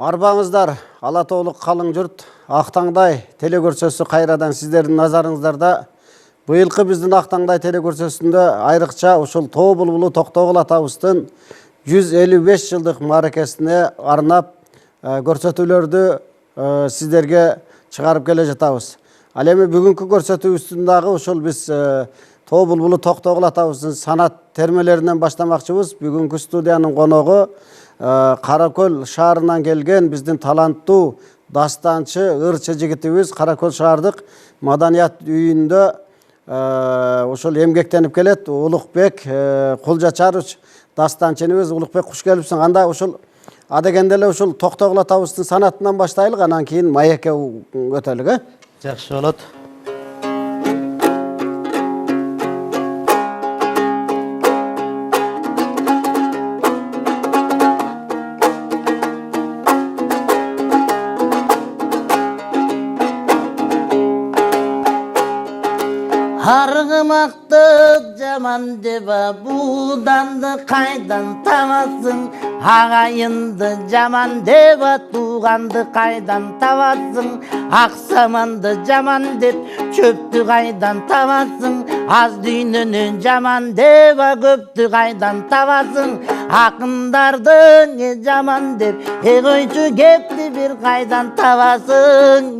Арбаңыздар, ала тоолук қалың жұрт, Ақтаңдай телекөрсөсү кайрадан сиздердин назарыңыздарда. Быйылкы биздин Ақтаңдай телекөрсөсүндө айрыкча ушул Тоо булбулу Токтогул атабыздын 155 жылдык мааракесине арнап көрсөтүүлөрдү сиздерге чыгарып келе жатабыз. Ал эми бүгүнкү көрсөтүүбүздүн дагы ушул биз Тоо булбулу Токтогул атабыздын санат термелеринен баштамакчыбыз. Бүгүнкү студиянын коногу Каракөл шаарынан келген биздин таланттуу дастанчы, ырчы жигитибиз, Каракөл шаардык маданият үйүндө ошол эмгектенип келет. Улукбек Кулжачарович дастанчыбыз. Улукбек, куш келипсиң. Анда ушул адегенде эле ушул Токтогул атабыздын санатынан баштайлык, анан кийин маекке өтөлүк, Жакшы болот. Аргымакты жаман деба, буданды кайдан табасың? Агайынды жаман деба, тууганды кайдан табасың? Аксаманды жаман деп, чөптү кайдан табасың? Аз дүйнөнү жаман деба, көптү кайдан табасың? Акындарды жаман деп, койчу кепти бир кайдан табасың?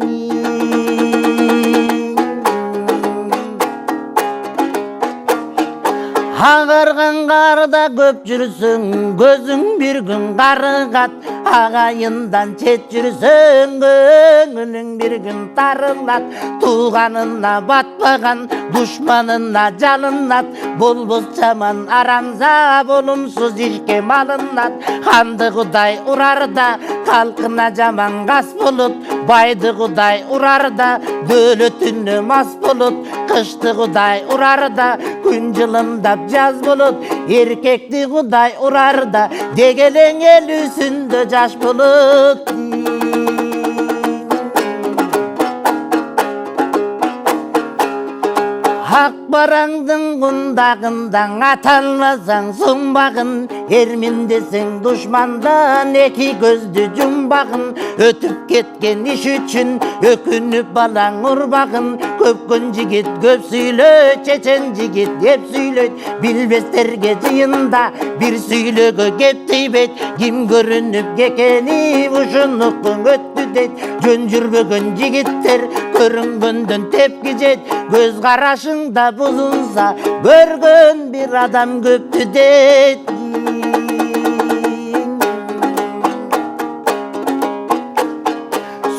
Агарган карда көп жүрсөң, көзүң бир күн карыгат. Агайындан чет жүрсөң, көңүлүң бир күн тарылат. Тууганына батпаган, душманына жалынат. Болбос жаман арамза, болумсуз ишке малынат. Ханды Кудай урарда, калкына жаман гас болот. Байды Кудай урарда, дөөлөтүнө мас болот. Кышты Кудай урарда, күн жылымдап жаз болот. Эркекти Кудай урарда, дегелең элүүсүндө жаш болот. Ак бараңдын кундагындан аталмасаң сумбагын, эрмин десең душмандан эки көздү жумбагын. Өтүп кеткен иш үчүн өкүнүп балаң урбагын. Көпкөн жигит көп сүйлөйт, чечен жигит кеп сүйлөйт. Билбестерге жыйында бир сүйлөгө кеп тийбейт. Ким көрүнүп кекени ушунукун өттү дейт. Жөн жүрбөгөн жигиттер көрүнгөндөн тепки жейт. Көз карашыңда бузулса, көргөн бир адам көптү дейт.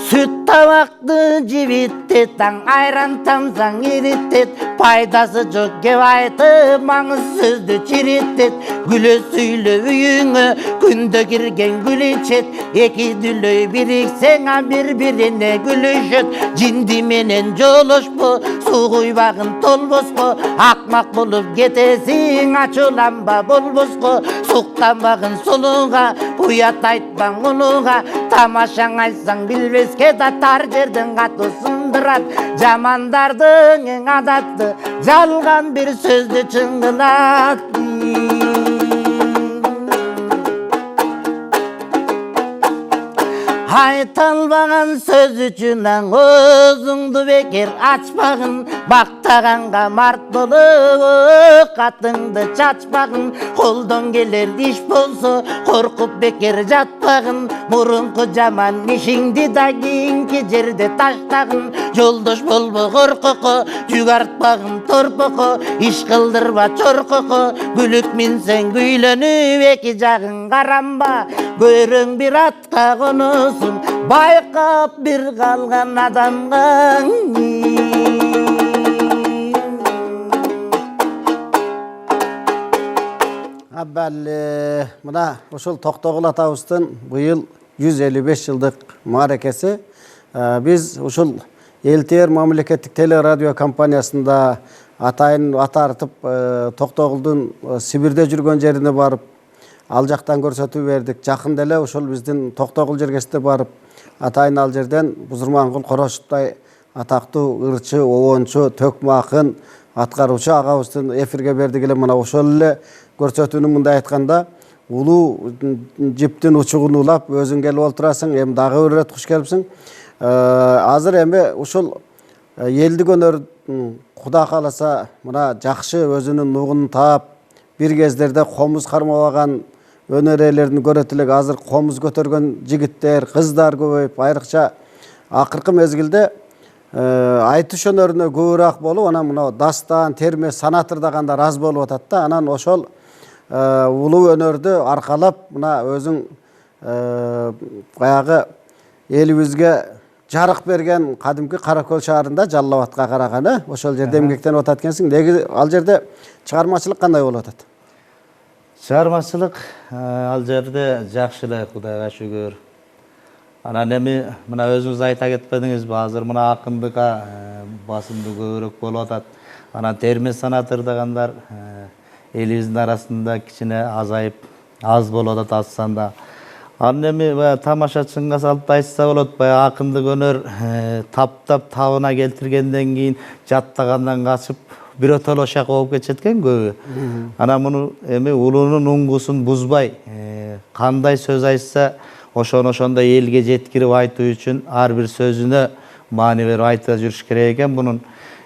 Süt табакты жибиттет, таң айран тамсаң ириттет. Пайдасы жок кеп айтып, маңыз сөздү чириттет. Күлө сүйлө үйүңө, күндө кирген гүл ичет. Эки дүлөй бириксең, бири-бирине күлүшөт. Жинди менен жолошпо, суу куйбагын толбоско. Акмак болуп кетесиң, ачууланба болбоско. Суктанбагын сулууга, уят айтпаң улууга. Тамашаң айтсаң билбеске да тар жерден катуу сындырат. Жамандардын эң адаты, жалган бир сөздү чыңгылат. Айталбаган сөз үчүн өзүңдү бекер ачпагын. Бактаганга март болуп, катыңды чачпагын. Колдон келер иш болсо, коркуп бекер жатпагын. Мурунку жаман ишиңди да кийинки жерде таштагын. Жолдош болбо коркоко, жүк артпагын торпоко. Иш кылдырба чоркоко, күлүп минсең күйлөнүп. Эки жагың каранба, көрөң бир атка коносун. Байкап бир калган адамга. Аббали, мына ошол Токтогул атабыздын быйыл 155 жылдык мааракеси. Биз ушул ЛТР мамлекеттик телерадио компаниясында атайын атартып Токтогулдун Сибирде жүргөн жерине барып, ал жактан көрсөтүү бердик. Жакында эле ошол биздин Токтогул жергесине барып, атайын ал жерден Бузурмангул Корошовдой атактуу ырчы, обончу, төкмө акын, аткаруучу агабыздын эфирге бердик эле. Мына ошол эле көрсөтүүнү мындай айтканда, улуу жиптин учугун улап өзүң келип отурасың. Эми дагы бир ирет куш келипсиң. Азыр эми ушул элдик өнөр Куда кааласа мына жакшы өзүнүн нугунун таап, бир кездерде комуз кармабаган өнөр ээлерин көрөт элек. Азыр комуз көтөргөн жигиттер, кыздар көбөйүп, айрыкча акыркы мезгилде айтыш өнөрүнө көбүрөөк болуп, анан мына дастан, терме, санат ырдагандар аз болуп атат да. Анан ошол улуу өнөрдү аркалап мына өзүң баягы элибизге жарык берген кадимки Каракөл шаарында Жалал Абадка караган, ошол жерде эмгектенип атат экенсиң. Деги ал жерде чыгармачылык кандай болуп атат? Чыгармачылык ал жерде жакшы эле, Кудайга шүгүр. Анан эми мына өзүңүз айта кетпедиңизби, азыр мына акындыкка басымдуу көбүрөөк болуп атат. Анан терме санат ырдагандар элибиздин арасында кичине азайып, аз болуп атат аз санда. Анан эми баягы тамашачынга салып айтса болот, баягы акындык өнөр таптап табына келтиргенден кийин жаттагандан качып биротоло шак болуп кетишет экен көбү. Анан муну эми улуунун уңгусун бузбай, кандай сөз айтса ошондой элге жеткирип айтуу үчүн ар бир сөзүнө маани берип айта жүрүш керек экен бунун.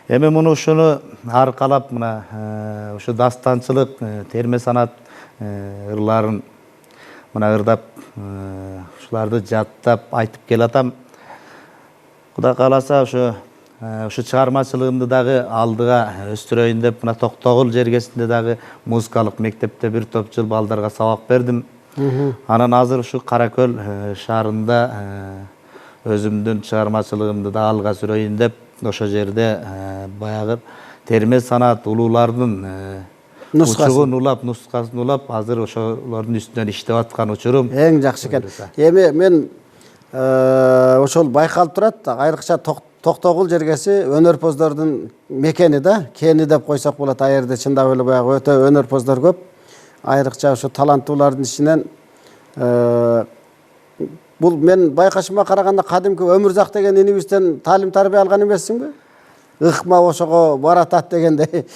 Эми муну ушуну аркалап мына ушу дастанчылык, терме санат ырларын мына ырдап, ушуларды жаттап айтып келатам. Кудай кааласа ушу чыгармачылыгымды дагы алдыга өстүрөйүн деп мына Токтогул жергесинде дагы музыкалык мектепте бир топ жыл балдарга сабак бердим. Анан азыр ушу Каракөл шаарында өзүмдүн чыгармачылыгымды да алга сүрөйүн деп ошо жерде баягы терме санат улуулардын учугун улап, нускасын улап, азыр ошолордун үстүнөн иштеп аткан учурум. Эң жакшы экен. Эми мен ошол байкалып турат, айрыкча Токтогул жергеси өнөрпоздордун мекени да, кени деп койсок болот. Ал жерде чындап эле баягы өтө өнөрпоздор көп. Айрыкча ушу таланттуулардын ичинен бул мен байкашыма караганда кадимки Өмүрзак деген инибизден таалим тарбия алган эмессиңби? Ыкма ошого баратат дегендей.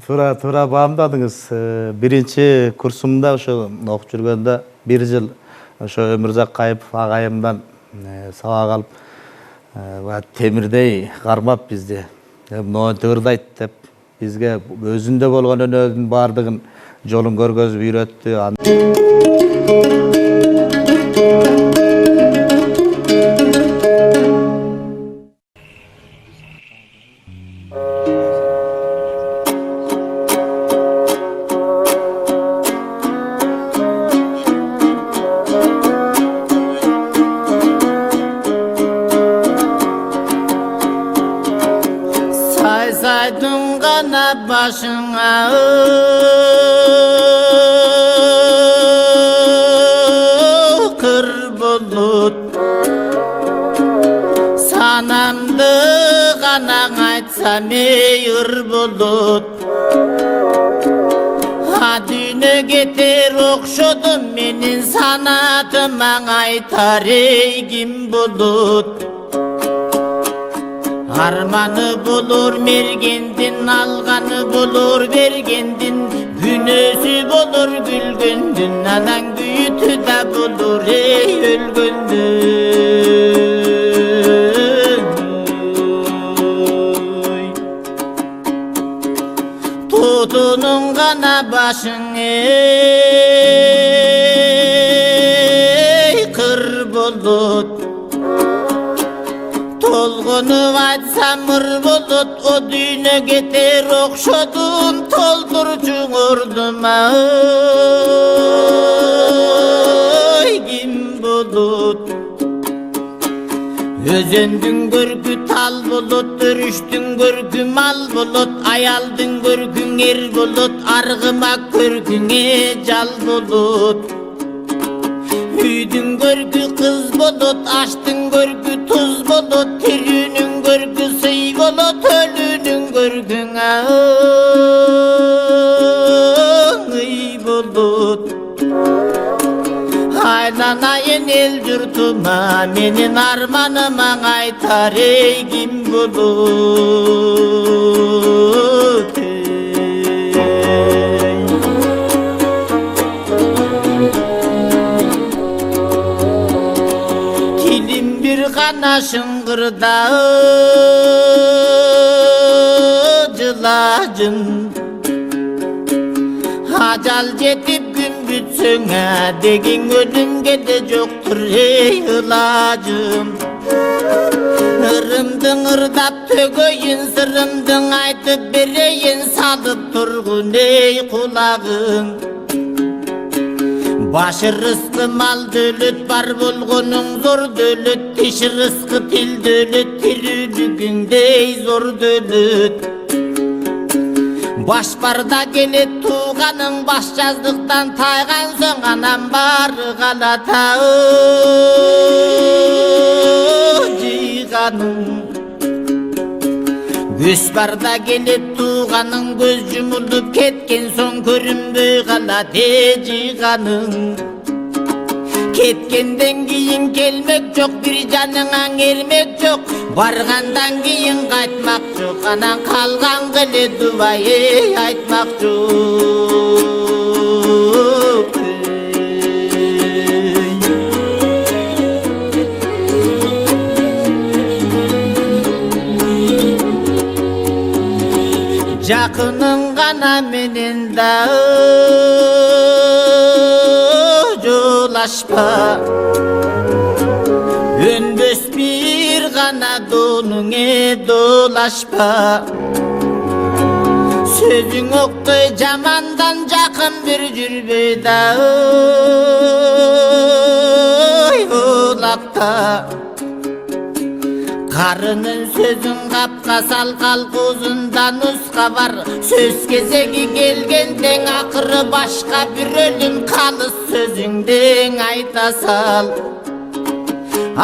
Туура баамдадыңыз. Биринчи курсумда ошо окуп жүргөндө бир жыл ошо Өмүрзак Кайыпов агайымдан сабак алып, темирдей кармап бизди монтип ырдайт деп бизге өзүндө болгон өнөрдүн баардыгын жолун көргөзүп үйрөттү. Saysaydın gana başına kır bulut, sanamdı gana aytsam eyir bulut. Düne getir okşodum menin sanatıma aytar eygim bulut. Armanı bulur mergendin, alganı bulur bergendin. Günösü bulur gülgündün, anan büyütü de bulur ey ölgündün. Tutunun gana başın ey kır bulut. Tolgunu açsam mır bulut, o düğüne getir okşodun, toldurucun orduma kim bulut. Özendün görgü tal bulut, örüştün görgü mal bulut. Ayaldın görgün er bulut, argıma görgüne jal bulut. Üydün görgü kız bulut, açtın görgü tuz bulut. Tirünün görgü sıy bulut, ölünün görgün ağıy bulut. Aylanayın el yurtuma, menin armanıma aytar eygim bulut. bir gana şıngırda жылажын ажал жетип күн бүтсөңө деген өлүмгө да жоктур эй ылажым ырымдың ырдап төгөйүн сырымдың айтып берейин салып тургун эй кулагың башы рызкы мал дөлөт бар болгонуң зор дөлөт тиш рызкы тил дөлөт тирүүлүгүңдей зор дөлөт баш барда келет тууганың баш жаздыктан тайган соң анан бары калата жыйганың көз барда келет тууганың көз жумулуп кеткен соң көрүнбөй калат жыйганың кеткенден кийин келмек жок бир жаныңан эрмек жок баргандан кийин кайтмак жок анан калган келе дубай айтмак жок жакының гана менен да жолашпа өнбөс бир гана донуңе долашпа сөзүң октой жамандан жакын бир жүрбөй да олакта карынын сөзүн капка сал калкуусунда нуска бар сөз кезеги келгенден акыры башка бир өлүм калыс сөзүңден айта сал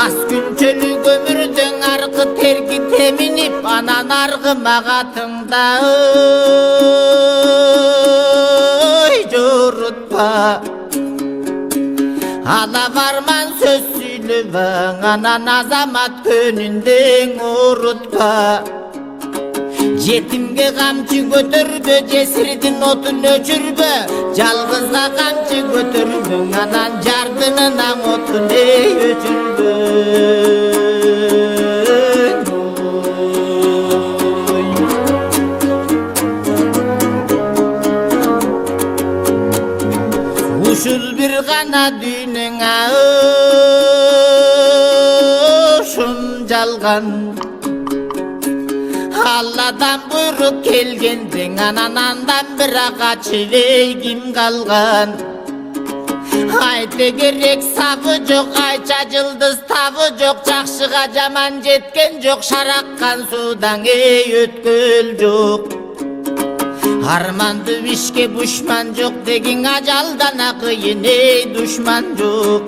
ас күнчөлүк өмүрдүн аркы терги теминип анан аргы магатыңда жорутпа ала барман сөз сүйлөбөң анан азамат көнүндөн урутпа жетимге камчы көтөрбө жесирдин отун өчүрбө жалгызга камчы көтөрбөң анан жардынынан отун өчүрбө ушул бир гана дүйнөңө ушун жалган Алладан буйрук келгенден анан андан бирок качып ким калган айты керек сабы жок айча жылдыз табы жок жакшыга жаман жеткен жок шараккан суудан өткөл жок арманды ишке бушман жок дегин ажалдан кыйын душман жок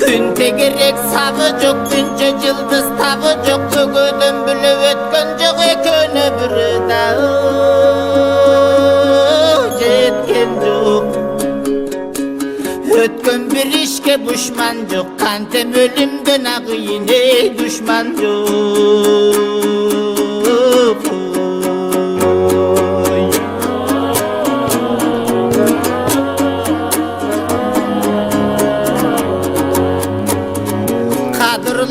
күн тегерек сабы жок күнчө жылдыз табы жок көгөдөн бүлөп өткөн жок экөөнө бирөө да жеткен жок өткөн бир ишке бушман жок кантем өлүмдөн кыйын душман жок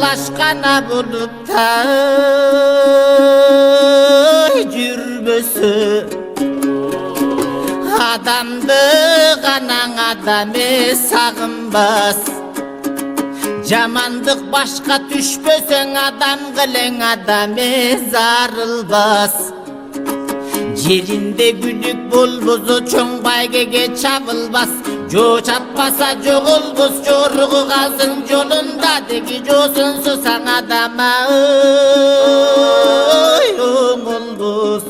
Kadırlaşkana bulup da жүрбөсө Adamdı ganan adamı sağınbas Jamandık başka düşbösön adam kılen adamı zarılbas Жеринде күлүк болбосо чоң байгеге чабылбас жо чаппаса жоголбос жоругу калсын жолунда деги жосунсу саң адама оңолбос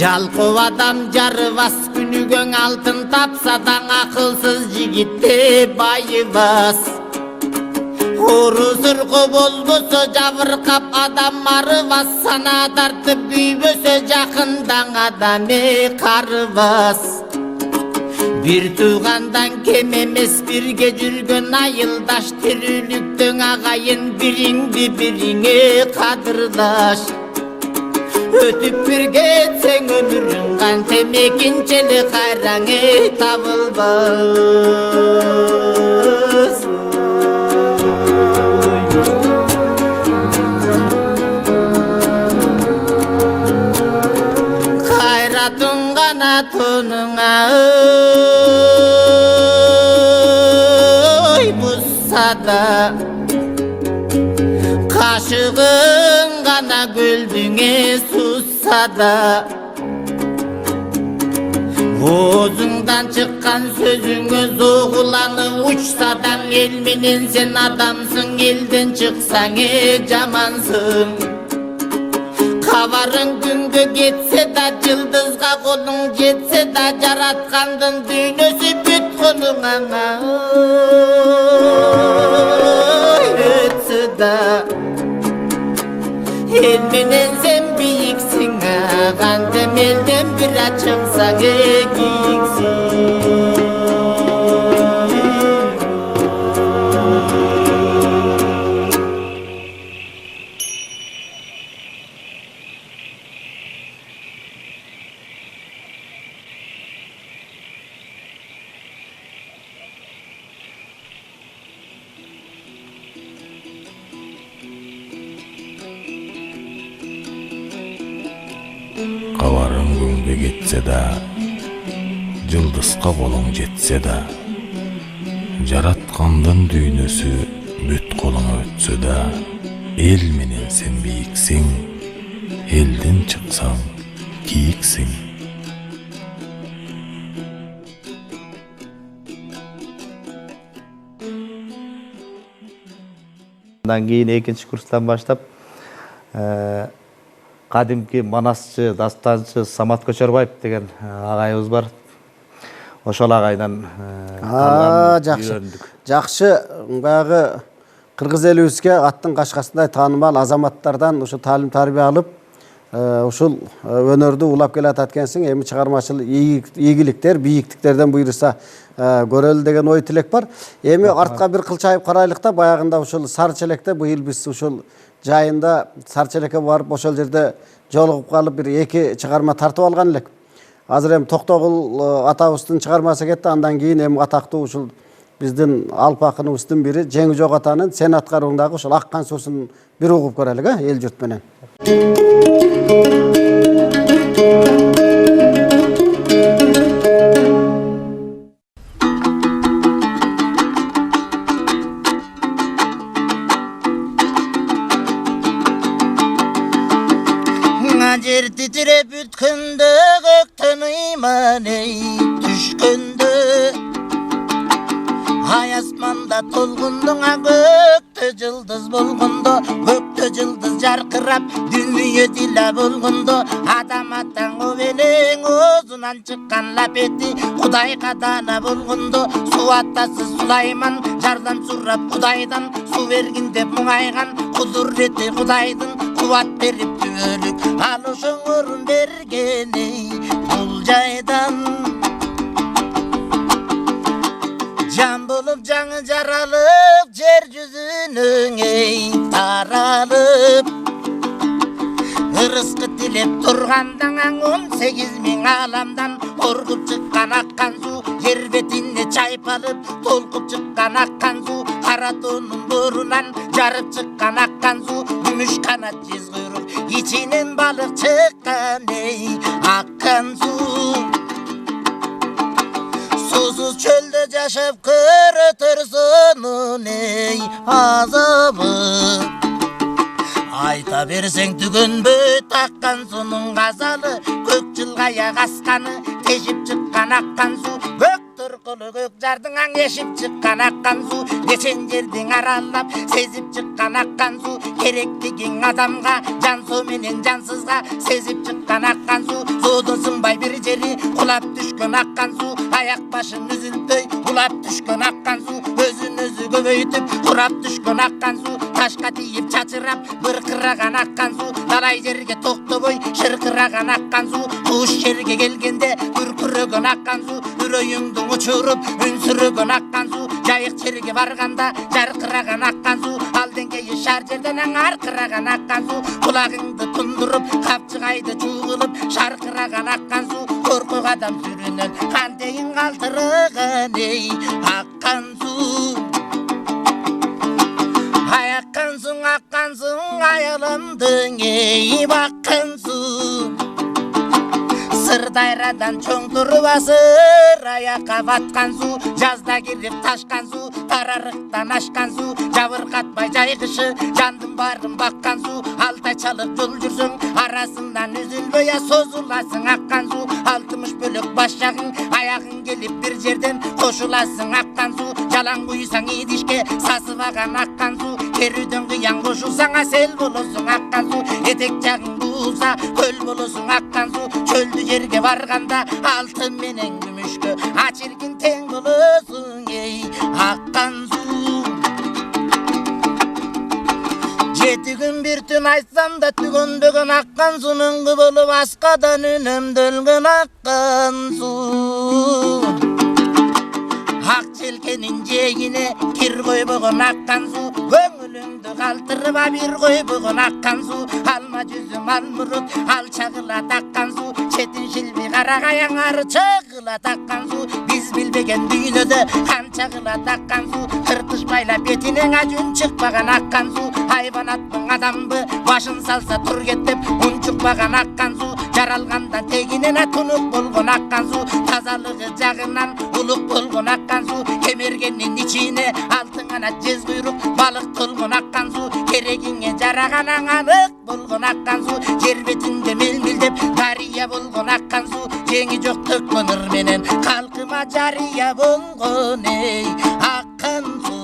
жалкоо адам жарыбас күнүгөң алтын тапса таң акылсыз жигитте байыбас Орузурgu bolboso jabırkap adam arıbas Sana tartıp büybösö jakından adamı karıbas Bir tuğandan kem emes birge жүрgön ayıldaş Tirülüktön agayın biriңди biriңe kadırdaş Ötüp bir geçsen ömürün kantem ekinçeli kayraңe tabılbas да кашыгың гана көлдүңе сусса да оозуңдан чыккан сөзүңө зоогуланып учса да эл менен сен адамсың элден чыксаң жамансың кабарың күнгө кетсе да жылдызга колуң жетсе да жараткандын дүйнөсү бүткөнүң аңа өтсө да эл менен сен бийиксиң кантем элден бир чыксаң кийиксиң Кабарың күнгө кетсе да жылдызга колуң жетсе да жараткандын дүйнөсү бүт колуңа өтсө да эл менен сен бийиксиң элден чыксаң кийиксиң Андан кийин экинчи курстан баштап кадимки манасчы, дастанчы Самат Көчөрбаев деген агайыбыз бар. Ошол агайдан жакшы баягы кыргыз элибизге аттын кашкасындай таанымал азаматтардан ушу таалим тарбия алып ушул өнөрдү улап келатат экенсиң. Эми чыгармачыл ийгиликтер, бийиктиктерден буйруса көрөлү деген ой тилек бар. Эми артка бир кылчайып карайлык да, баягында ушул Сарычелекте быйыл биз ушул жайында Сарычелекке барып ошол жерде жолугуп калып бир эки чыгарма тартып алган элек. Азыр эми Токтогул атабыздын чыгармасы кетти. Андан кийин эми атактуу ушул биздин алп акыныбыздын бири Жеңи Жок атанын Сен аткаруңдагы ушул Аккан суусун бир угуп көрөлүк эл журт менен. Жер титиреп бүткөндө көктөн ыйман түшкөндө ай асманда толгондоңа көктө жылдыз болгондо көктө жылдыз жаркырап дүнүйө дила болгондо адам атаң менен оозунан чыккан лапети Кудай катана болгондо суу атасы Сулайман жардам сурап Кудайдан суу бергин деп муңайган кудурети Кудайдын кубат берип түбөлүк ал ошоң орун берген бул жайдан жан болуп жаңы жаралып жер жүзүнөн таралып ырыскы тилеп тургандан 18.000 аламдан оргуп чыккан аккан суу жер бетине чайпалып толкуп чыккан аккан суу кара тоонун борунан жарып чыккан аккан суу күмүш канат жез куйрук ичинен балык чыккан аккан суу суусуз чөлдө жашап көрөтөрсөнүн азабы айта берсең түгөнбөйт аккан суунун газалы көк жылгая асканы тешип чыккан аккан суу көк торколу көк жардың аңешип чыккан аккан суу нечен жердиң аралап сезип чыккан аккан суу керектигиң адамга жансоо менен жансызга сезип чыккан аккан суу соодон сынбай бир жери кулап түшкөн аккан суу аяк башын үзүлтөй улап түшкөн аккан суу өзүн өзү көбөйтүп курап түшкөн аккан суу ташка тийип чачырап быркыраган аккан суу далай жерге токтобой шыркыраган аккан суу куш жерге келгенде күркүрөгөн аккан суу үрөйүңдү учуруп үнсүрөгөн аккан суу жайык жерге барганда жаркыраган аккан суу ал деңгейи шар жерден аркыраган аккан суу кулагыңды тундуруп капчыгайды чуугулуп шаркыраган аккан суу коркок адам сүрүнөн кантейин калтыраган аккан суу аккан суу аяламдың баккан суу сыр дайрадан чоң турбасыр аяққа батқан су, жазда кирип ташқан су, тарарықтан ашқан су, жабырқатпай жайғышы, жандым барын баққан су, алтай чалып жол жүрсің, арасынан үзілбей созуласың аққан су, 60 бөлік бас жағың, аяғың келіп бір жерден қошуласың аққан су, жалаң құйсаң идишке сасыбаған аққан су, керуден қиян қошулсаң сел болосың аққан су, етек жағың буылса көл болосың аққан су, чөлді жерге барғанда алтын менен күмүшкө ачыргин тең болосың ей аққан су. Жеті күн бір түн айтсам да түгөнбөгөн аққан су, мүңгү болуп аскадан үнөмдөлгөн аққан су. Ақ желкенин жегине кир койбогон аққан су, көңүлүңдү калтырба бир койбогон аққан су, алма жүзүм алмурут ал чагылат аққан су, четин шилби карагаяң ары чагылат аққан су, биз билбеген дүйнөдө канча кылат аққан су, кыртыш байлап бетинен ажун чыкпаган аққан су, хайбанаттын адамбы башын салса тур кеттеп унчукпаган аққан су, жаралгандан тегинен тунук болгон аққан су, тазалыгы жагынан улук болгон аққан су, кемергенин ичине алтын канат жез куйрук балык толгон аққан су, керегиңе жараганаң анык болгон аққан су, жер бетинде мелмилдеп дарыя болгон аққан су, жеңи жок төккөн ыр менен калкыма жарыя болгон ей аққан су.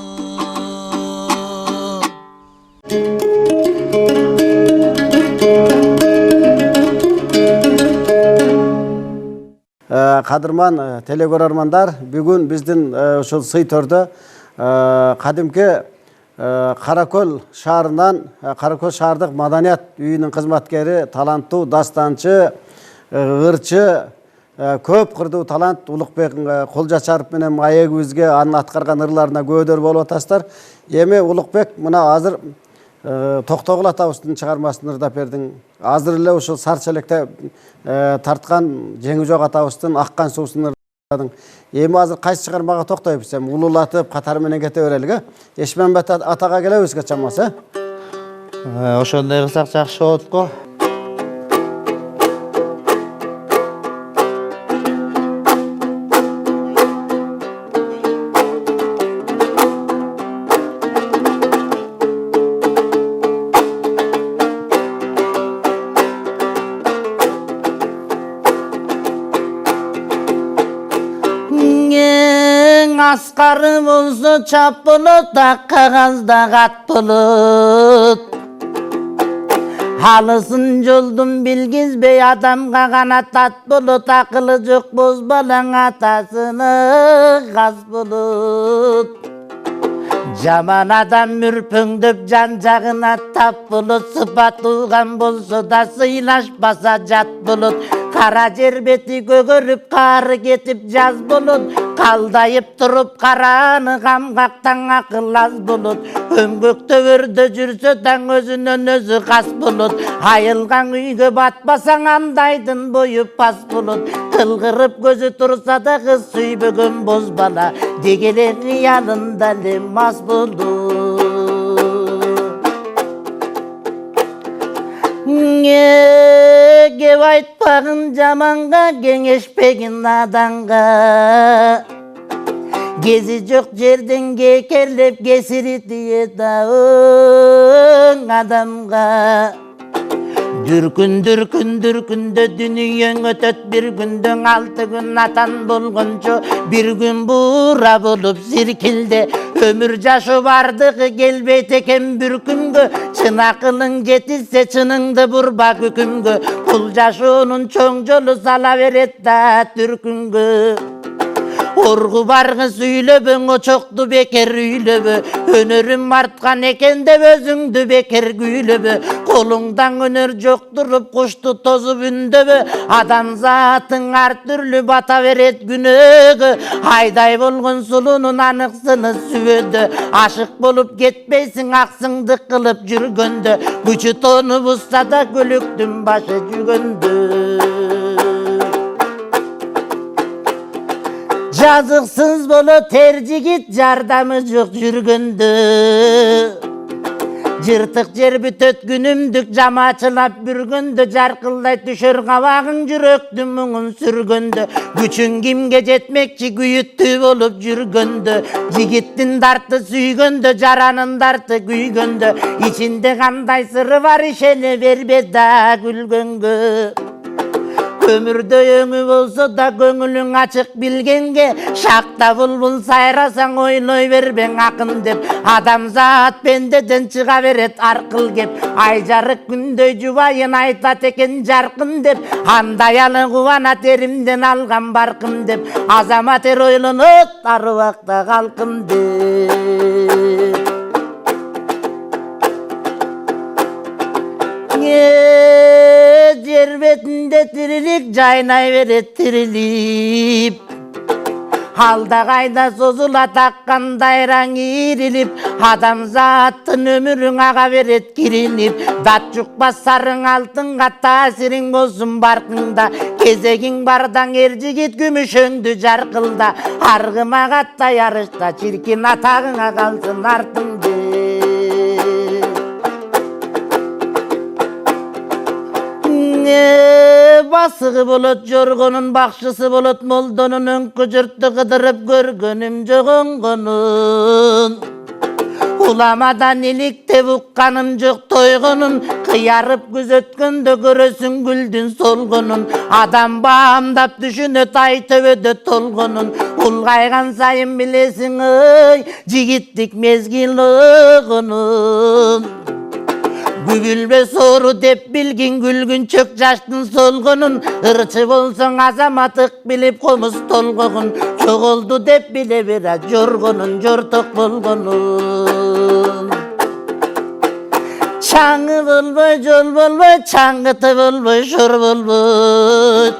Кадырман телекөрөрмандар, бүгүн биздин ушул сый төрдө кадимки Каракөл шаарынан Каракөл шаардык маданият үйүнүн кызматкери, таланттуу дастанчы, ырчы, көп кырдуу талант Улукбек Колжачаров менен маегибизге анын аткарган ырларына көөдөр болуп атасыздар. Эми Улукбек мына азыр Токтогул атабыздын чыгармасын ырдап бердиң. Азыр эле ушул Сарчелекте тарткан Жеңи жок атабыздын Аккан суусун ырдадың. Эми азыр кайсы чыгармага токтойбуз? Улуулатып катары менен кете берелик, Эшмембет атага келебизге чамасы. Ошондой кылсак жакшы болот го. Аскары болсо чап болот, кагазда кат болот. Алысын жолдун билгизбей адамга гана тат болот, акылы жок боз балаң атасыны газ болот. Жаман адам мүрпөңдөп жан жагына тап болот, сыпат уган болсо да сыйлашпаса жат болот. Кара жер бети көгөрүп кары кетип жаз болот, калдайып туруп караны камгактан акыл аз болот. Өңгөктө өрдө жүрсө таң өзүнөн өзү кас болот, айылган үйгө батпасаң андайдын бою пас болот. Кылгырып көзү турса да кыз сүйбөгөн боз бала, дегеле кыялында эле мас болот. Кеп айтпагын жаманга, кеңешпегин наданга. Гези жок жерден кекерлеп кесири тиет адамга. Дүркүндө дүнүйөң өтөт бир күндөн, 6 күн атан болгончо бир күн буура болуп сиркилде. Өмүр жашоо бардыгы келбейт экен бир күнгө, чын акылың жетилсе чыныңды бурба күкүмгө. Бул жашоонун чоң жолу сала берет да түркүнгө. Оргу баргы сүйлөбөң, очокту бекер үйлөбө. Өнөрүм арткан экен деп өзүңдү бекер күйлөбө. Колуңдан өнөр жок туруп кушту тозуп үндөбө. Адам затың ар түрлүү бата берет күнөөгө. Айдай болгон сулуунун аныксыны сүбөдө. Ашык болуп кетпейсиң аксыңды кылып жүргөндө. Күчү тону бузса да көлөктүн башы жүгөндө. Жазыксыз болот эр жигит, жардамы жок жүргөндө. Жыртық жер бүтөт күнүмдүк жамачылап бүргөндө жаркылдай түшөр кабагың жүрөктү мұңын сүргөндө күчүң кимге жетмекчи күйүттүү болуп жүргөндө жигиттин дарты сүйгөндө жаранын дарты күйгөндө ичинде кандай сыры бар ишене бербе да күлгөнгө Көмүрдөй өңү болсо да көңүлүң ачык билгенге шакта булбул сайрасаң ойлой бербең акын деп адамзат пендеден чыга берет аркыл кеп ай жарык күндөй жубайын айтат экен жаркын деп андай алы кубана теримден алган баркым деп азамат эр ойлонот ар убакта калкым деп жер бетинде тирилик жайнай берет тирилип алда кайда созулат аккан дайраң ийрилип адамзаттын өмүрүң ага берет киринип дат жукпас сарың алтынга таасириң болсун баркыңда кезегиң бардаң эр жигит күмүшөңдү жаркылда аргыма катта ярышта чиркин атагыңа калсын артыңды басыгы болот жоргонун бакчысы болот молдонун өңкү журтту кыдырып көргөнүм жогонгонун уламадан иликтеп укканым жок тойгонун кыярып күзөткөндө көрөсүң гүлдүн солгонун адам баамдап түшүнөт ай төбөдө толгонун улгайган сайын билесиң ой жигиттик мезгил ойгонун Бүгүлбе соору деп билгин күлгүнчөк жаштын солгонун ырчы болсоң азаматтык билип комуз толгогун жоголду деп биле бера жоргонун жорток болгонун чаңы болбой жол болбой чаңгыты болбой шор болбой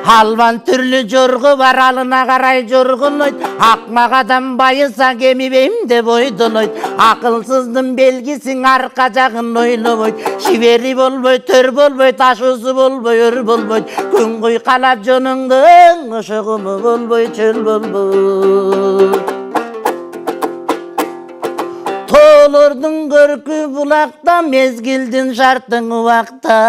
Албан түрлі жорғы бар алына қарай жорғылойд Ақмақ адам байыса кеми беймде бойдолойд Ақылсыздың белгісің арқа жағын ойлобойд Шибери болбой, төр болбой, ташусы болбой, өр болбойд Күн құйқалап жоныңдың ұшығымы болбой, чөл болбой Толырдың көркі бұлақта, мезгілдің шартың уақта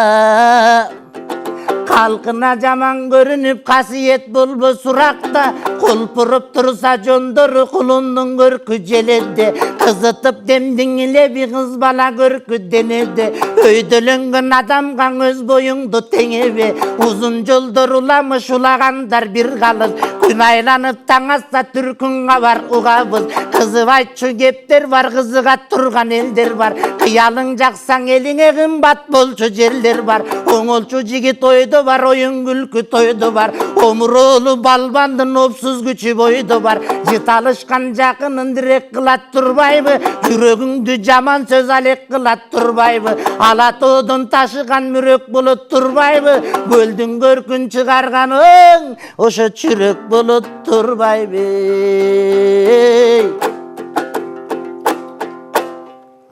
Халқына жаман көрініп қасиет болбо сурақта Құлпырып тұрса жондору құлындың көркі желеде Қызытып демдің илеби қыз бала көркі денеде Өйдөленген адамға өз бойыңды теңебе Uzun жолдор уламыш улағандар бір қалыз Күн айланып таң асса түркінға бар ұғабыз Қызып айтшы кептер бар қызыға тұрған елдер бар Қиялың жақсаң еліңе қымбат болчу жерлер бар Оңолчу жигит ойды бар ойын күлкі тойды бар Омыролу балбандың опсыз күчі бойды бар Житалышқан жақынын дирек қылат тұрбайбы Жүрегіңді жаман сөз алек қылат тұрбайбы Алатодын ташыған мүрек болыт тұрбайбы Көлдің көркін шығарғаның ошы чүрек болыт тұрбайбы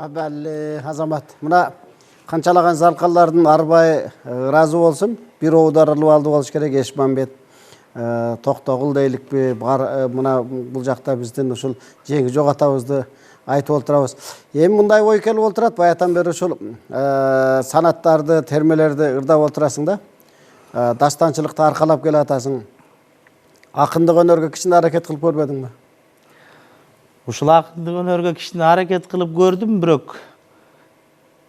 Абәлі азамат мына қанчалаған залқалардың арбай разы болсын бір оударылып алды болуш керек Ешмамбет тоқтоғыл дейлік пе мына бұл жақта бізден ушул жеңі жоқ атабызды айтып отырабыз эми мындай ой келип отурат баятан бери ушул санаттарды термелерди ырдап отурасың да дастанчылыкты аркалап келатасың акындык өнөргө кичине аракет кылып көрбөдүңбү Ушул акындык өнөргө кичине аракет кылып көрдүм бирок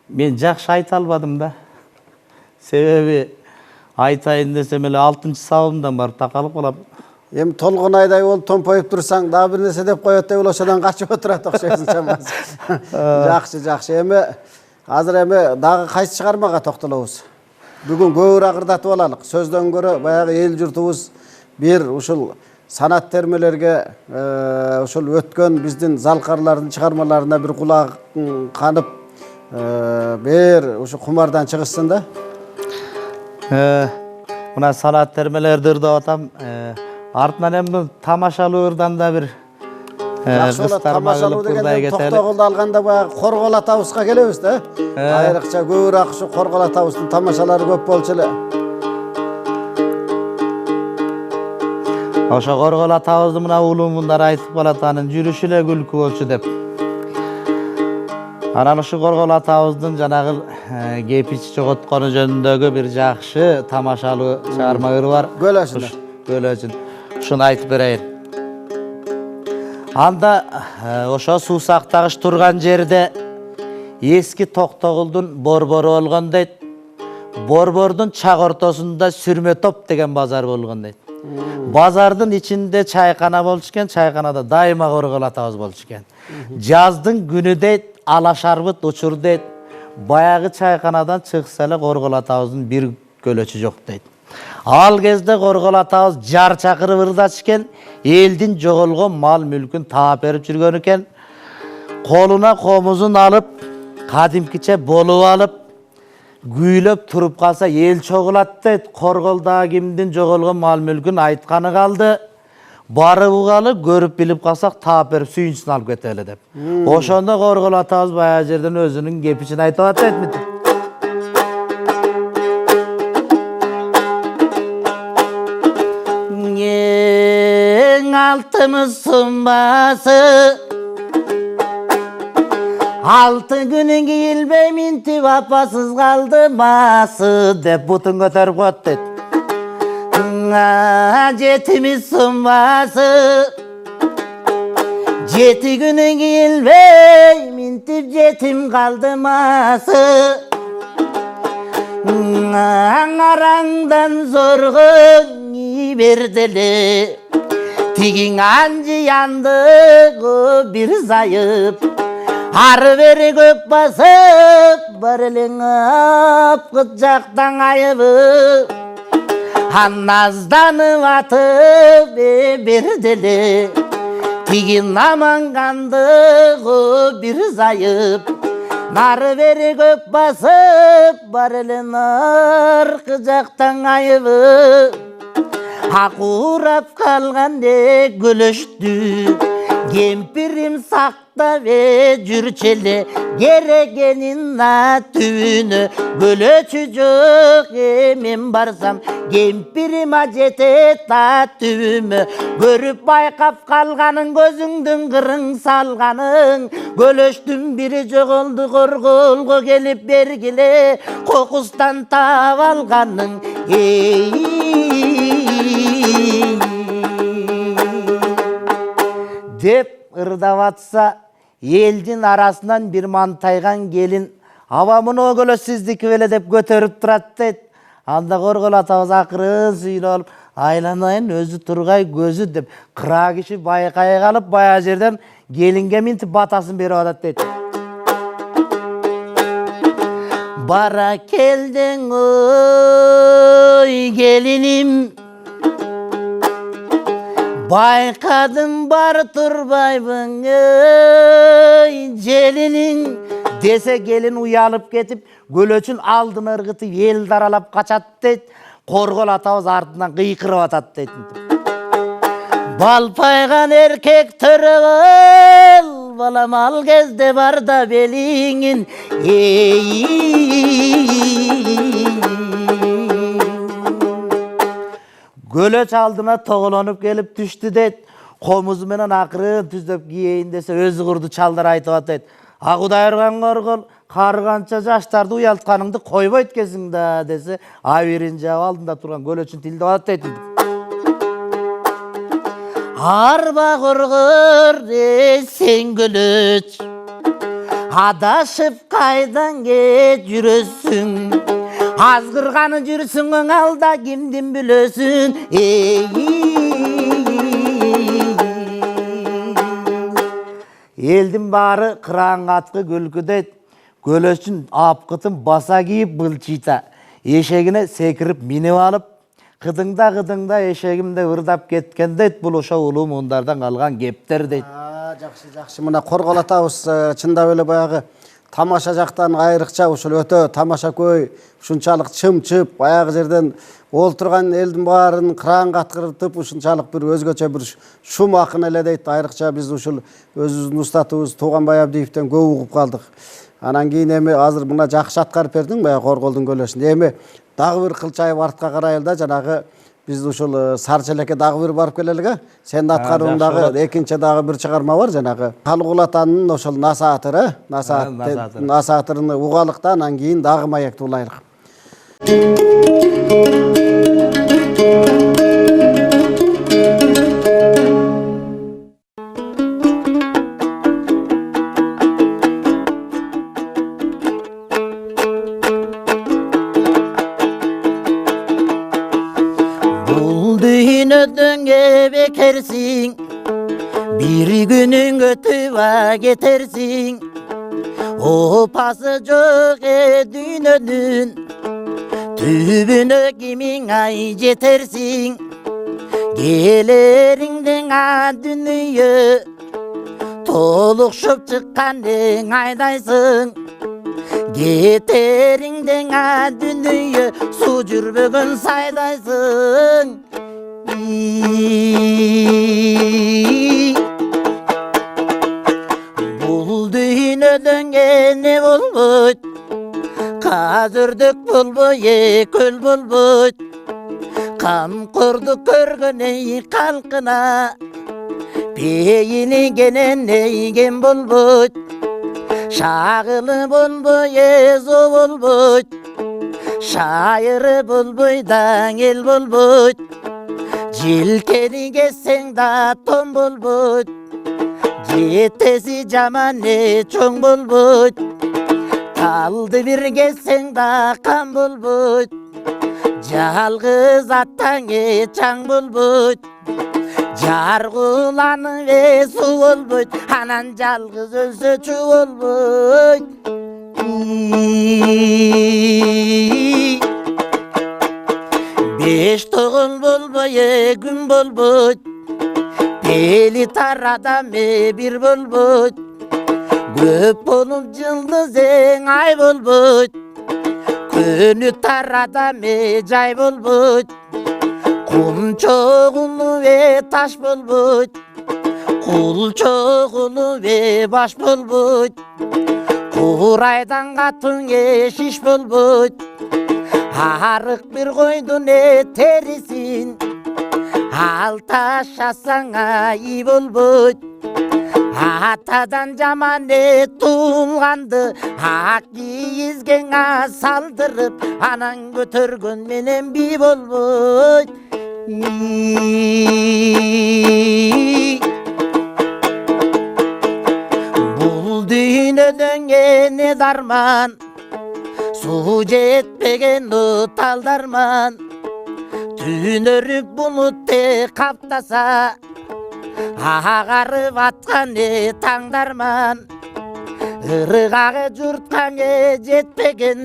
мен жакшы айта албадым да себеби айтайын десем эле 6-сабымдан барып такалып калам эми толгон айдай болуп томпоюп турсаң дагы бир нерсе деп коет деп эле ошодон качып отурат окшойсуң чамасы жакшы эми азыр эми дагы кайсы чыгармага токтолобуз бүгүн көбүрөөк ырдатып алалык сөздөн көрө баягы эл журтубуз бир ушул санат термелерге ушул өткөн биздин залкарлардын чыгармаларына бир кулагын канып бир ушу кумардан чыгышсын да мына санат термелерди ырдап атам артынан эми тамашалуу ырдан да бир жакшы болот тамашалуу деген токтогулду алганда баягы коргол атабызга келебиз да айрыкча көбүрөөк ушу коргол атабыздын тамашалары көп болчу эле ошо коргол атабыздын мына улуумундар айтып калат анын жүрүшү эле күлкү болчу деп Анан ушу Коргол атабыздын жанагы кепич жоготкону жөнүндөгү бир жакшы тамашалуу чыгармалары бар. Көлөчүн. Ушуну айтып берейин. Анда ошо суу сактагыч турган жерде эски Токтогулдун борбору болгон дейт. Борбордун чак ортосунда Сүрмө топ деген базар болгон дейт. Базардын ичинде чайкана болчу экен, чайканада дайыма Коргол атабыз болчу экен. Жаздын күнү дейт, ала шарбыт учур дейт. Баягы чайканадан чыкса эле Коргол атабыздын бир көлөчү жок дейт. Ал кезде Коргол атабыз жар чакырып ырдачу экен, элдин жоголгон мал мүлкүн таап берип жүргөн экен. Колуна комузун алып, кадимкиче болуп алып, күйлөп туруп калса эл чогулат дейт. Корголдагы кимдин жоголгон мал мүлкүн айтканы калды. Барып угалып, көрүп билип калсак таап берип сүйүнчүсүн алып кетели деп. Ошондо Коргол атабыз баягы жерден өзүнүн кепичин айтып атат мынтип. Эң алтымыз сумбасы, алты күнү кийилбей минтип апасыз калды масы деп бутун көтөрүп коет дейт. Жетimiz сумбасы, жети күнү кийилбей минтип жетим калды масы. Араңдан зорго берделе, тигиң анжы янды бир зайып, ары бери көп басып, бар элең апкыт жактан айыбып, назданып атып берделе, тигин аманганды бир зайып, нары бери көп басып, бар элең аркы жактан айыбып, акурап калгандек көлөштү, кемпирим сактап жүрчү эле, керегенин түбүнө көлөчү жок мен барсам, кемпирим ажетет түбүмө, көрүп байкап калганын көзүңдүн кырың салганын, көлөштүн бири жоголду Корголго келип бергиле, кокустан таап алганын. Деп ырдап атса, элдин арасынан бир мантайган келин, аба муну көлөч сиздики беле деп көтөрүп турат дейт. Анда Коргол атабыз акырын сүйлөп алып, айланайын өзү тургай көзү деп кыра киши байкай калып, баягы жерден келинге минтип батасын берип атат дейт. Бара келдиң ой келиним, байкадым бар турбайбың желиниң десе, келин уялып кетип, көлөчүн алдын ыргытып эл даралап качат дейт. Коргол атабыз артынан кыйкырып атат дейт. Балпайган эркек төрөгөл, балам ал кезде барда белиңин. Көлөч алдына тоголонуп келип түштү дейт. Комузу менен акырын түздөп кийейин десе, өзү курду чалдар айтып атат. А Кудай урган Коргол, карганча жаштарды уялтканыңды койбойт экенсиң да десе, абирин жаап алдында турган көлөчүн тилдеп атат дейт. Арба кургур сен көлөч, адашып кайдан жүрөсүң, азгырганы жүрсүң алда кимдин билөсүн. Элдин баары кыраң аткы күлкү дейт. Көлөчүн апкытын баса кийип былчыйта, эшегине секирип минип алып, кыдыңда эшегимде ырдап кеткен дейт. Бул ошо улуу муундардан калган кептер дейт. Жакшы. Мына Коргол атабыз чындап эле баягы тамаша жактан айрыкча ушул өтө тамаша көй, ушунчалык чым-чып, баягы жерден олтурган элдин баарын кыраң каткыртып, ушунчалык бир өзгөчө бир шум акын эле дейт. Айрыкча биз ушул өзүбүздүн устатыбыз Тууганбай Абдиевден көп угуп калдык. Анан кийин эми азыр мына жакшы аткарып бердиң баягы Корголдун көлөшүн. Эми дагы бир кылчайып артка карайлы да, жанагы Биз ушул Сарчелекке дагы бир барып келелиге. Сенин аткарууңдагы экинчи дагы бир чыгарма бар, жанагы Калык Атанын ошол насаатыры, насаатырын угалык да, анан кийин дагы маекти улайлык. Dünödünge bekersin, bir günün götüva getersin. Opası çok dünönün, tübünü kimin ay jetersin. Gelerinden dünyayı, tolukşup çıkkandın aydaysın. Geterinden dünyayı, su cürbügün saydaysın. Bul düğünödön ne bulbut, kazırdık bulbuye kül bulbut. Kam kurduk körgüne kalkına, peyini genen neygen bulbut. Şağılı bulbuye zu bulbut, şairı bulbuydan el bulbut. Jilkeni geçsen da ton bulbut, jetesi jamane çoğ bulbut. Kaldı bir geçsen da kan bulbut, jalgız attan çaң bulbut. Jar kulanı ve su bulbut, anan jalgız ölse çu bulbut. Beş toğul bulbuye gün bulbut, beli tarada me bir bulbut. Köp bolup yıldız ay bulbut, könü tarada me jay bulbut. Kum çoğulu ve taş bulbut, kul çoğulu ve baş bulbut. Kuraydan katın şiş bulbut, arık bir koydun terisin. Al taşasana iyi bulbut, atadan jamane tuğulgandı. Ak giyizgene saldırıp, anan götürgün menen bir bulbut. Bul düğünödön ne darman, su jetpegen tal darman. Tünörüp bulut kaptasa, ağarıp atkan taң darman. Irıgağı jurtkan jetpegen,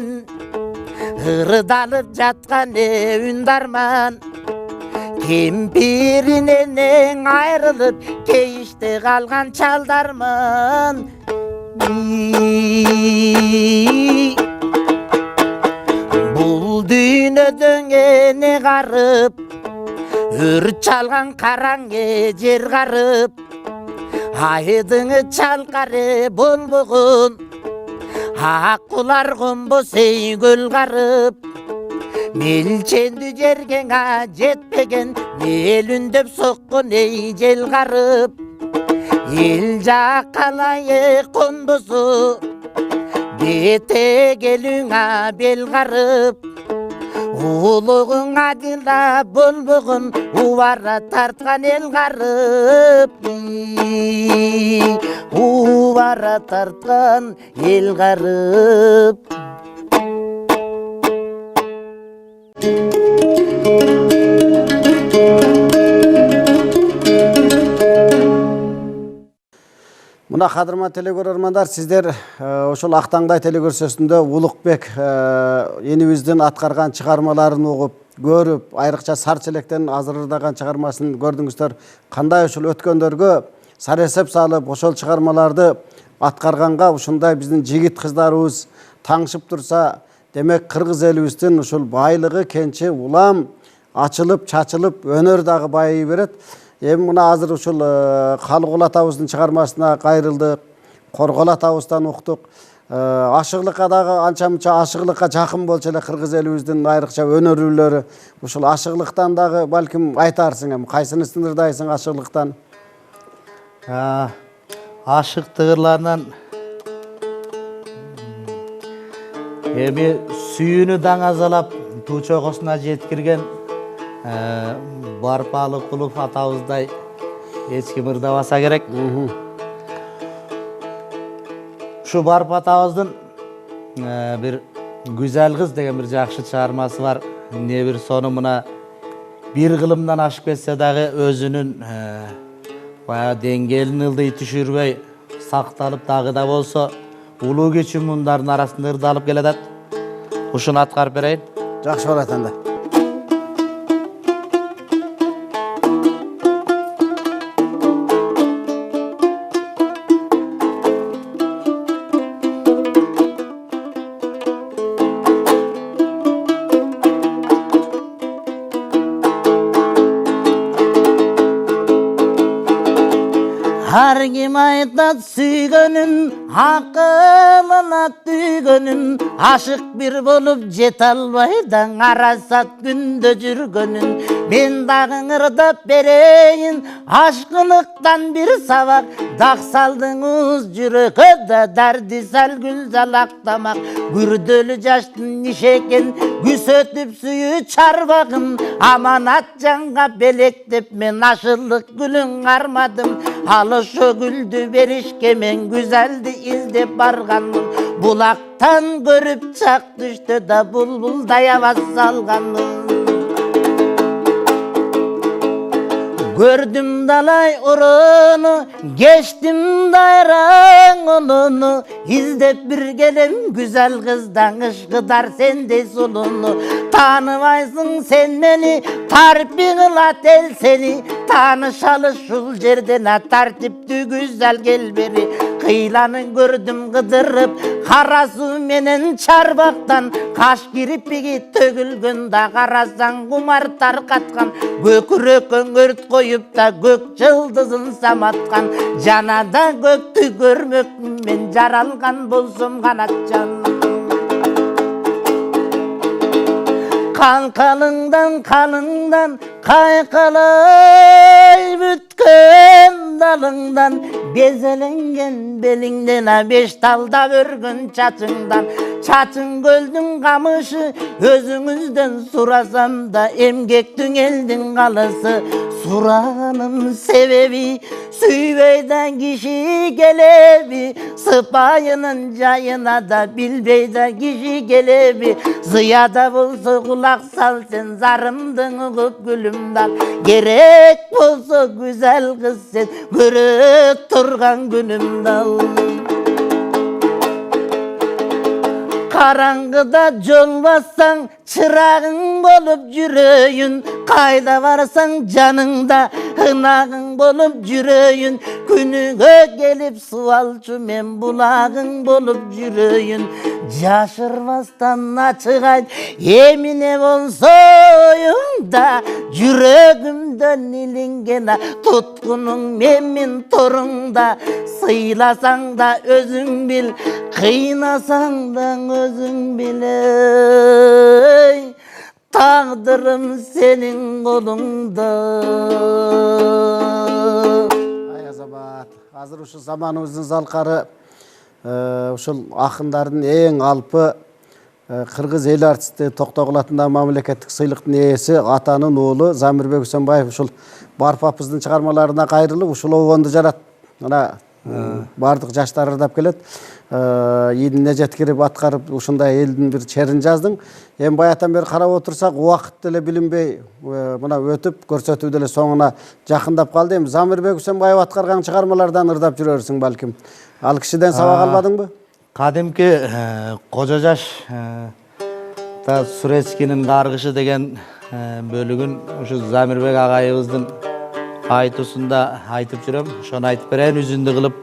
ırıdalıp jatkan ün darman. Kempirinen ayrılıp keyişte kalgan çal darman. Bul düğünödön ne garıp, ür çalgan karan jer garıp. Aydıны çalkarı bulbuğun, akkular gombo seygül garıp. Melçendi jergene jetpegen, melündöp sokkun jel garıp. El jakalayı kondusu, bete gelüňa bel garıp. Uluğun adila bulbuğun, uvara tartkan el garıp. Uvara tartkan el garıp. Мына кадырман телекөрөрмандар, сиздер ошол Актаңдай телекөрсөсүндө Улукбек энибиздин аткарган чыгармаларын угуп, көрүп, айрыкча Сарчелектен азырдаган чыгармасын көрдүңүздөр. Кандай ушул өткөндөргө сар эсеп салып, ошол чыгармаларды аткарганга ушундай биздин жигит кыздарыбыз таңшып турса, демек кыргыз элибиздин ушул байлыгы, кенчи, улам ачылып, чачылып, өнөр дагы байый берет. Эми мына азыр ушул Калык атабыздын чыгармасына кайрылдык, Коргол атабыздан уктук. ашыгылыкка дагы анча-мынча ашыгылыкка жакын болчу эле кыргыз элибиздин айрыкча өнөрүүлөрү. Ушул ашыгылыктан дагы балким айтарсың эми кайсыны сындырдайсың ашыгылыктан? Ашыктыгырларынан эми сүйүүнү даңазалап туу чокосуна жеткирген Барпалыкулов атабыздай эч ким ырдабаса керек. Şu Barp атабыздын bir güzel kız деген bir жакшы чыгармасы бар. Не bir сону мына bir кылымдан ашып кетсе дагы өзүнүн бая деңгээлин ылдый түшүрбөй сакталып дагы да болсо улуу кичүү мундардын арасында ырдалып келатат. Ушуну аткарып берейин. Жакшы болот анда. Har kim aytat süygönün, akılına tüygönün, aşık bir bolup jet albaydan arasat günde жүрgönün. Men dagı ırdap bereyin, aşkılıktan bir sabak, dak saldınız jürökö da derdi sal gül zalaktamak. Gürdölü jaştın nişeken, güsötüp suyu çarbagın, amanat canga belektep men aşılık gülün armadım. Alışo güldü berişke men güzeldi izlep bargandım. Bulaktan görüp çak düştü da bulbulday avaz salgandım. Gördüm dalay urunu, geçtim dayran onunu. İzdep bir gelem güzel kızdan ışgıdar sende solunu. Tanımaysın sen beni, tarpığıla tel seni. Tanışalı şul жерden tartipti güzel gel beri. Kıylanı gördüm gıdırıp, karasu menen çarbaktan. Kaş girip bir tögülgün da karasan kumar tarkatkan. Gökürek öngört koyup da gök yıldızın samatkan. Canada göktü görmök men jaralgan bolsum kanatcan. Kalkalından kaykalay bütken dalından. Bezelengen belinden beş dalda örgün çatından. Çatın göldün kamışı özünüzden surasam da emgektün eldin kalısı. Suranın sebebi süveyden kişi gelebi. Sıpayının cayına da bilbeyden kişi gelebi. Ziyada bulsa kulak sal sen zarımdın ıgıp gülümdal. Gerek bulsa güzel kız sen görüp turgan günümdal. Karangıda yol bassan çırağın bolup yürüyün. Kayda varsan canında hınağın bolup yürüyün. Günüge gelip sualçı men bulağın bolup yürüyün. Yaşırmazdan açık ayt emine bolsoyum da. Yüreğimden ilingena tutkunun memin torunda. Sıylasan da özün bil, kıynasan da özün biley. Tağdırım senin kolunda. Ay azabat. Hazır uşul zamanımыздın zalqarı ушул акындардын эң алпы кыргыз эл артисти Токтогул атындагы мамлекеттик сыйлыктын ээси атанын уулу Замирбек Үсөнбаев ушул Барп апыбыздын чыгармаларына кайрылып ушул обонду жарат. Мына бардык жаштар ырдап келет. Ийине жеткирип аткарып ушундай элдин бир черин жаздың. Эми баятан бери карап отурсак убакыт деле билинбей мына өтүп көрсөтүү деле соңуна жакындап калды. Эми Замирбек Үсөнбаев аткарган чыгармалардан ырдап жүрөрсүң балким. Ал кишиден сабак албадыңбы? Кадимки Кожо жаш та Суречкинин Каргышы деген бөлүгүн ушу Замирбек агайыбыздын айтуусунда айтып жүрөм. Ошону айтып берейин үзүндү кылып.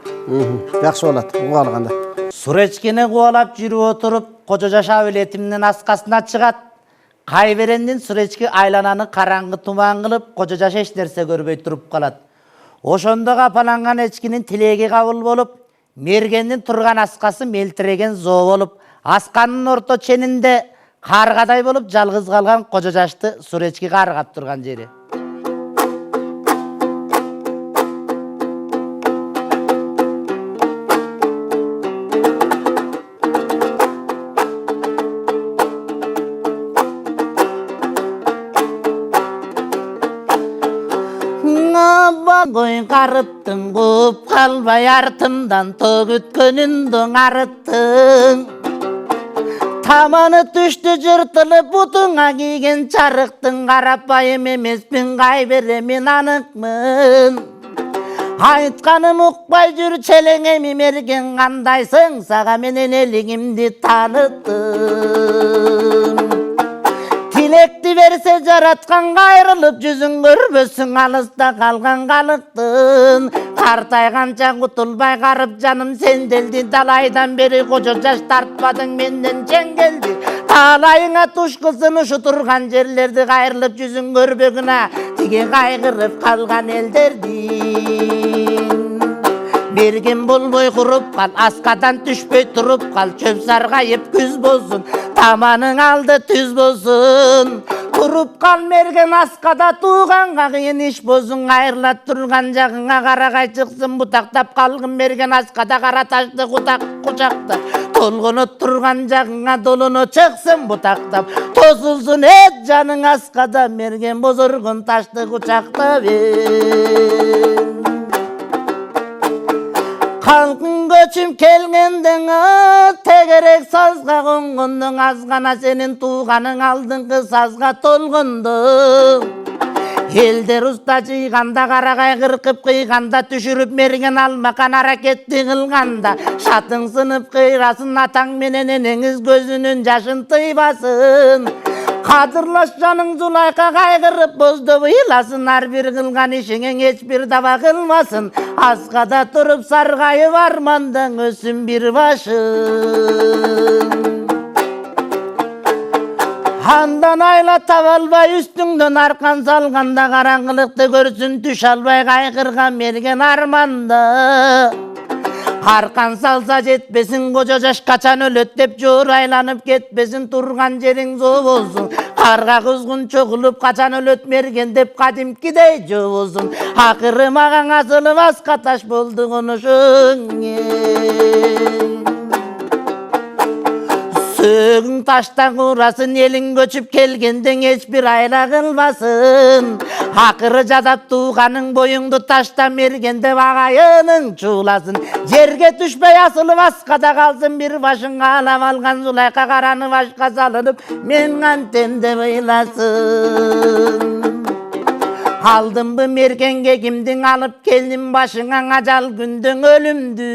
Жакшы болот, уга алганда. Суречкини кубалап жүрүп отуруп, Кожо жаш абилетимдин аскасына чыгат. Кайберендин Суречки айлананы караңгы туман кылып, Кожо жаш эч нерсе көрбөй туруп калат. Ошондо капаланган эчкинин тилеги кабыл болуп, Мергендин турган аскасы мелтиреген зоо болуп, асканын орто ченинде каргадай болуп жалгыз калган кожо жашты суречки каргап турган жери. Boyun karıptın, kup kalbay артымдан төгүткөнүндү арыттың. Таманы түштү жыртылып бутуңа кийген чарыктың, карапайым эмеспин кайбире мен аныкмын. Айтканым укпай жүр челеңеми мерген кандайсың, сага менен элигимди тааныттым. Тилекти берсе жараткан кайрылып жүзүң көрбөсүң, алыста калган калыктын. Картайганча кутулбай карып жаным сенделди, талайдан бери кожо жаш тартпадың менден жеңгелди. Талайыңа туш кылсын ушу турган жерлерди, кайрылып жүзүң көрбөгүнө тиги кайгырып калган элдердин. Берген болбой куруп кал, аскадан түшпөй туруп кал, чөп саргайып күз болсун, таманың алды түз болсун. Туруп кал мерген аскада, тууганга кыйын иш болсун, кайрыла турган жагыңа карагай чыксын, бутактап калгын мерген аскада, кара ташты кучактап, толгоно турган жагыңа долоно чыксын бутактап, тосулсун эт жаның аскада, мерген бозоргон ташты кучактап. Халкың көчүп келгенден тегерек сазга конгондуң, азгана сенин тууганың алдыңкы сазга толгондо. Элдер уста жыйганда, карагай кыркып кыйганда, түшүрүп мерген алмакан аракетти кылганда, шатың сынып кыйрасын, атаң менен энеңиз көзүнүн жашын тыйбасын. Кадырлаш жаның Зулайка, кайгырып боздоп ыйласын, ар бир кылган ишиңең эч бир даба кылмасын. Аскада туруп саргайып армандаң өссүн бир башың. Андан айла таба албай үстүңдөн аркан салганда, караңгылыкты көрсүн түш албай кайгырган мерген арманда. Аркан салса жетпесин кожо жаш, качан өлөт деп жоорайланып кетпесин, турган жериң зоо болсун. Карга кузгун чогулуп качан өлөт мерген деп кадимкидей жоо болсун. Акыры мага асылып аска таш болду конушуң. Сөгүң таштан курасын, элиң көчүп келгенден эч бир айла кылбасын. Акыры жадап тууганың боюңду ташта мерген деп агайының чууласын. Жерге түшпөй асылып аскада калсын бир башың, каалап алган Зулайка караны башка салынып, мен кантем деп ыйласын. Алдымбы мергенге кимдиң алып келдим башыңа ажал күндүң өлүмдү.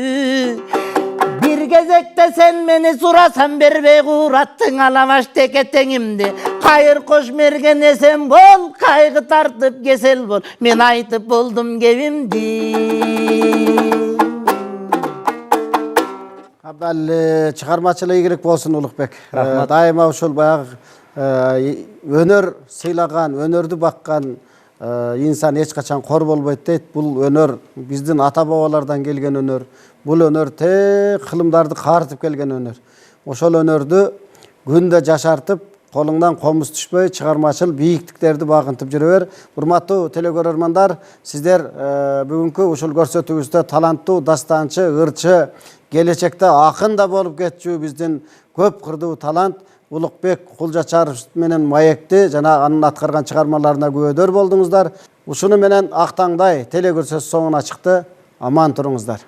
Bir gezekte sen beni surasan, berbe kurаттың alamаш teketеңimdi. Kayır koş mergen esen bol, kaygı tartıp gesel bol, men aytıp boldum kevimdi. Abdal çıkarmaçılığı gerek bolsun Ulukbek. Daima uşul bayag önör sıylagan, önördü bakkan insan eç kaçan kor bolboyt deyt. Bul önör bizdin ata babalardan gelgen önör. Bul önör tek kılımdardı kartıp gelgen önör. Oşol önördü günde jaşartıp, kolundan komuz düşpöy, çıkarmaçıl biyiktiklerdi bagıntıp jürüber. Urmаттуу telegörörmanдар, sizler bugünkü uşul görsetүүbüzde talanttуу, dastançı, ırçı, gelecekte akın da bolup ketçü bizdin köp kırdığı talant Ulukbek Kuljaçarov menen maekti жана анын аткарган чыгармаларына күбөдөр болдуңуздар. Ушуну менен актаңдай теlegörsөз соңуна чыкты. Аман туруңуздар.